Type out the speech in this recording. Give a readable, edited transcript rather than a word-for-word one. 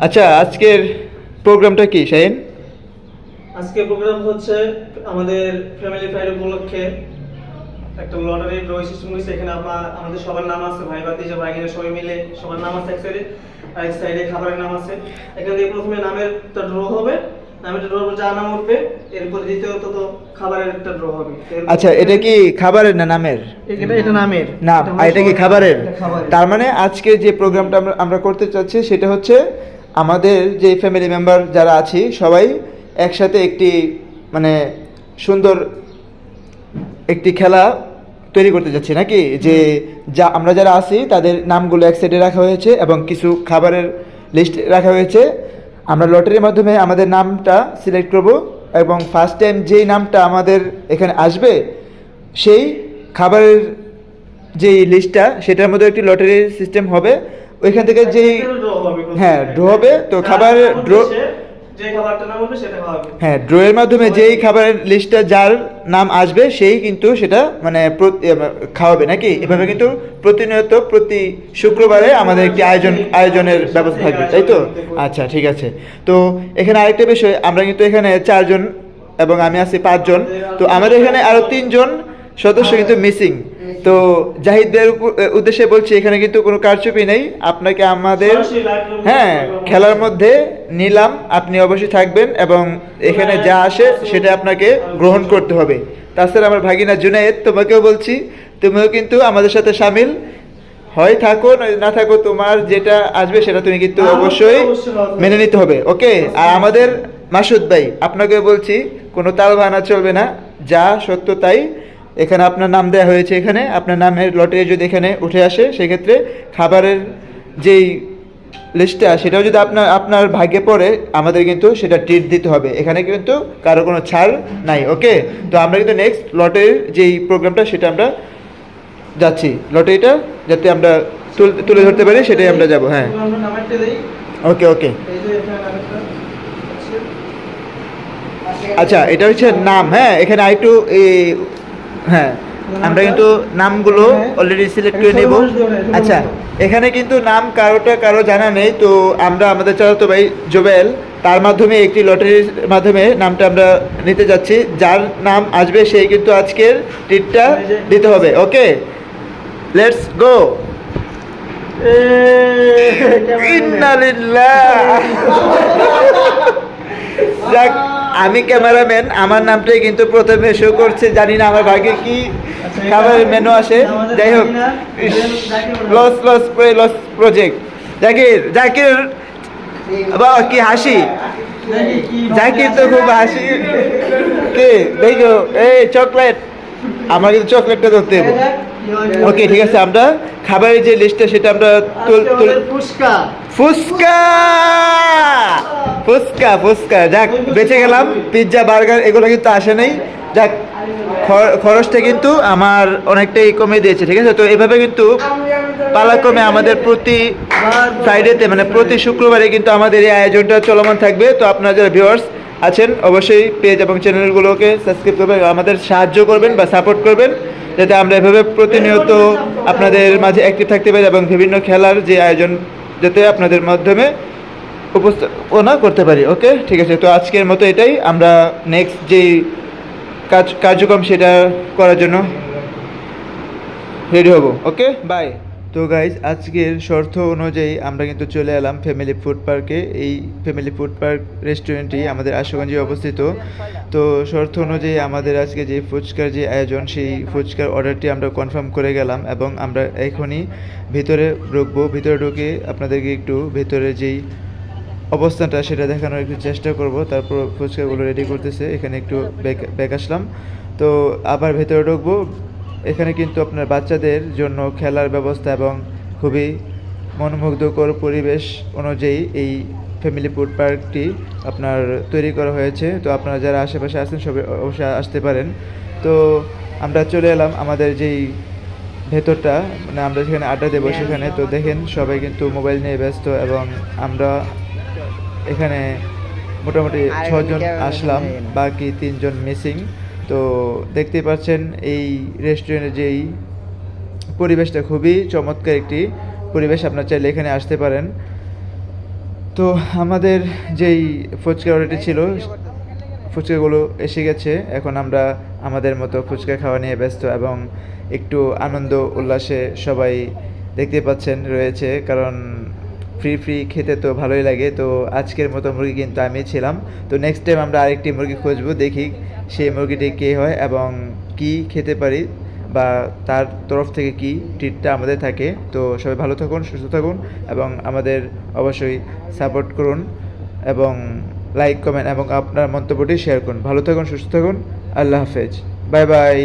আচ্ছা, আজকের প্রোগ্রামটা কি শাহিন? আজকে প্রোগ্রাম হচ্ছে আমাদের ফ্যামিলি ফ্রাইডে উপলক্ষে একটা লটারি ড্র সিস্টেম হয়েছে। এখানে আমাদের সবার নাম আছে, ভাই ভাতিজা ভাইগিরা সবাই মিলে সবার নাম আছে এক সাইডে, আর এক সাইডে খাবারের নাম আছে। এখান থেকে প্রথমে নামের একটা ড্র হবে, নামের ড্র যা নাম উঠবে এরপর দ্বিতীয়ত তো খাবারের একটা ড্র হবে। আচ্ছা, এটা কি খাবারের না নামের? এটা নামের নাম, আর এটা কি খাবারের? এটা খাবারের। তার মানে আজকে যে প্রোগ্রামটা আমরা করতে চাচ্ছি সেটা হচ্ছে আমাদের যে ফ্যামিলি মেম্বার যারা আছি সবাই একসাথে একটি মানে সুন্দর একটি খেলা তৈরি করতে যাচ্ছি নাকি, যে যা আমরা যারা আছি তাদের নামগুলো এক সাইডে রাখা হয়েছে এবং কিছু খাবারের লিস্ট রাখা হয়েছে। আমরা লটারির মাধ্যমে আমাদের নামটা সিলেক্ট করব এবং ফার্স্ট টাইম যেই নামটা আমাদের এখানে আসবে সেই খাবারের যেই লিস্টটা সেটার মধ্যে একটি লটারির সিস্টেম হবে। ওইখান থেকে যেই হ্যাঁ ড্র হবে, তো খাবারের ড্র যে খাবারটা নাম হবে সেটা খাওয়াবে। হ্যাঁ, ড্রয়ের মাধ্যমে যেই খাবারের লিস্টটা যার নাম আসবে সেই কিন্তু সেটা মানে খাওয়াবে নাকি। এভাবে কিন্তু প্রতিনিয়ত প্রতি শুক্রবারে আমাদের একটি আয়োজনের ব্যবস্থা থাকবে, তাই তো? আচ্ছা, ঠিক আছে। তো এখানে আরেকটা বিষয়, আমরা কিন্তু এখানে 4 জন এবং আমি আছি 5 জন। তো আমাদের এখানে আরো 3 জন সদস্য কিন্তু মিসিং। তো জাহিদদের উদ্দেশ্যে বলছি, এখানে কিন্তু কোনো কারচুপি নেই। আপনাকে আমাদের হ্যাঁ খেলার মধ্যে নিলাম, আপনি অবশ্যই থাকবেন এবং এখানে যা আসে সেটা আপনাকে গ্রহণ করতে হবে। তাছাড়া আমার ভাগিনা জুনায়েদ, তোমাকেও বলছি, তুমিও কিন্তু আমাদের সাথে সামিল, হয় থাকো না থাকো, তোমার যেটা আসবে সেটা তুমি কিন্তু অবশ্যই মেনে নিতে হবে, ওকে? আর আমাদের মাসুদ ভাই, আপনাকে বলছি কোনো তাল বাহানা চলবে না, যা সত্য তাই। এখানে আপনার নাম দেওয়া হয়েছে, এখানে আপনার নামের লটারি যদি এখানে উঠে আসে সেক্ষেত্রে খাবারের যেই লিস্টটা সেটাও যদি আপনার ভাগ্যে পড়ে আমাদের কিন্তু সেটা ট্রিট দিতে হবে। এখানে কিন্তু কারো কোনো ছাড় নাই, ওকে? তো আমরা কিন্তু নেক্সট লটারির যেই প্রোগ্রামটা সেটা আমরা যাচ্ছি, লটারিটা যাতে আমরা তুলে ধরতে পারি সেটাই আমরা যাব। হ্যাঁ, নামেরটা দেই। ওকে ওকে। এই যে এখানে নামেরটা আচ্ছা, এটা হচ্ছে নাম। হ্যাঁ, এখানে আরেকটু হ্যাঁ, আমরা কিন্তু নামগুলো অলরেডি সিলেক্ট করে নেব। আচ্ছা, এখানে কিন্তু নাম কারো জানা নেই, তো আমরা আমাদের চাচাতো ভাই জোবেল তার মাধ্যমে একটি লটারির মাধ্যমে নামটা আমরা নিতে যাচ্ছি। যার নাম আসবে সেই কিন্তু আজকের ট্রিটটা দিতে হবে, ওকে? Let's go. যাক, আমি ক্যামেরাম্যান, আমার নামটাই কিন্তু প্রথমে শো করছে। জানি না আমার ভাগ্যে কি খাবারের মেনু আসে। যাই হোক, লস প্রজেক্ট। জাকির বাবা কি হাসি, জাকির তো খুব হাসি। কে দেখো, এই চকলেট, আমার কিন্তু চকলেটটা ধরতে হবে। ওকে, ঠিক আছে। আমরা খাবারের যে লিস্টটা সেটা আমরা ফুচকা ফুচকা ফুচকা যাক, বেঁচে গেলাম। পিৎজা বার্গার এগুলো কিন্তু আসে নাই। যাক, খরচটা কিন্তু আমার অনেকটাই কমে দিয়েছে, ঠিক আছে? তো এভাবে কিন্তু পালাক্রমে আমাদের প্রতি ফ্রাইডেতে মানে প্রতি শুক্রবারে কিন্তু আমাদের এই আয়োজনটা চলমান থাকবে। তো আপনারা যারা ভিউয়ার্স আছেন অবশ্যই পেজ এবং চ্যানেলগুলোকে সাবস্ক্রাইব করবেন, আমাদের সাহায্য করবেন বা সাপোর্ট করবেন, যাতে আমরা এভাবে প্রতিনিয়ত আপনাদের মাঝে অ্যাক্টিভ থাকতে পারি এবং বিভিন্ন খেলার যে আয়োজন যাতে আপনাদের মাধ্যমে উপস্থাপনা করতে পারি, ওকে? ঠিক আছে। তো আজকের মতো এটাই, আমরা নেক্সট যেই কার্যক্রম সেটা করার জন্য রেডি হব, ওকে? বাই। তো গাইজ, আজকের শর্ত অনুযায়ী আমরা কিন্তু চলে এলাম ফ্যামিলি ফুড পার্কে। এই ফ্যামিলি ফুড পার্ক রেস্টুরেন্টটি আমাদের আশুগঞ্জে অবস্থিত। তো শর্ত অনুযায়ী আমাদের আজকে যে ফুচকার যে আয়োজন, সেই ফুচকার অর্ডারটি আমরা কনফার্ম করে গেলাম এবং আমরা এখনই ভিতরে ঢুকবো। ভিতরে ঢুকে আপনাদেরকে একটু ভেতরে যেই অবস্থানটা সেটা দেখানোর একটু চেষ্টা করব। তারপর ফুচকাগুলো রেডি করতেছে, এখানে একটু ব্যাক আসলাম। তো আবার ভেতরে ঢুকবো। এখানে কিন্তু আপনার বাচ্চাদের জন্য খেলার ব্যবস্থা এবং খুবই মনোমুগ্ধকর পরিবেশ অনুযায়ী এই ফ্যামিলি ফুড পার্কটি আপনার তৈরি করা হয়েছে। তো আপনারা যারা আশেপাশে আছেন সবাই অবশ্যই আসতে পারেন। তো আমরা চলে এলাম আমাদের যেই ভেতরটা, মানে আমরা যেখানে আড্ডা দেবো সেখানে। তো দেখেন সবাই কিন্তু মোবাইল নিয়ে ব্যস্ত এবং আমরা এখানে মোটামুটি 6 জন আসলাম, বাকি 3 জন মিসিং। তো দেখতেই পাচ্ছেন এই রেস্টুরেন্টের যেই পরিবেশটা খুবই চমৎকার একটি পরিবেশ, আপনার চাইলে এখানে আসতে পারেন। তো তো আমাদের যেই ফুচকা অর্ডারটি ছিল ফুচকাগুলো এসে গেছে। এখন আমরা আমাদের মতো ফুচকা খাওয়া নিয়ে ব্যস্ত এবং একটু আনন্দ উল্লাসে সবাই দেখতে পাচ্ছেন রয়েছে, কারণ ফ্রি ফ্রি খেতে তো ভালোই লাগে। তো আজকের মতো মুরগি কিন্তু আমি ছিলাম। তো নেক্সট টাইম আমরা আরেকটি মুরগি খুঁজবো, দেখি সেই মুরগিটি কে হয় এবং কি খেতে পারি বা তার তরফ থেকে কি ট্রিটটা আমাদের থাকে। তো সবাই ভালো থাকুন, সুস্থ থাকুন এবং আমাদের অবশ্যই সাপোর্ট করুন এবং লাইক কমেন্ট এবং আপনার মন্তব্যটি শেয়ার করুন। ভালো থাকুন, সুস্থ থাকুন। আল্লাহ হাফেজ, বাই বাই।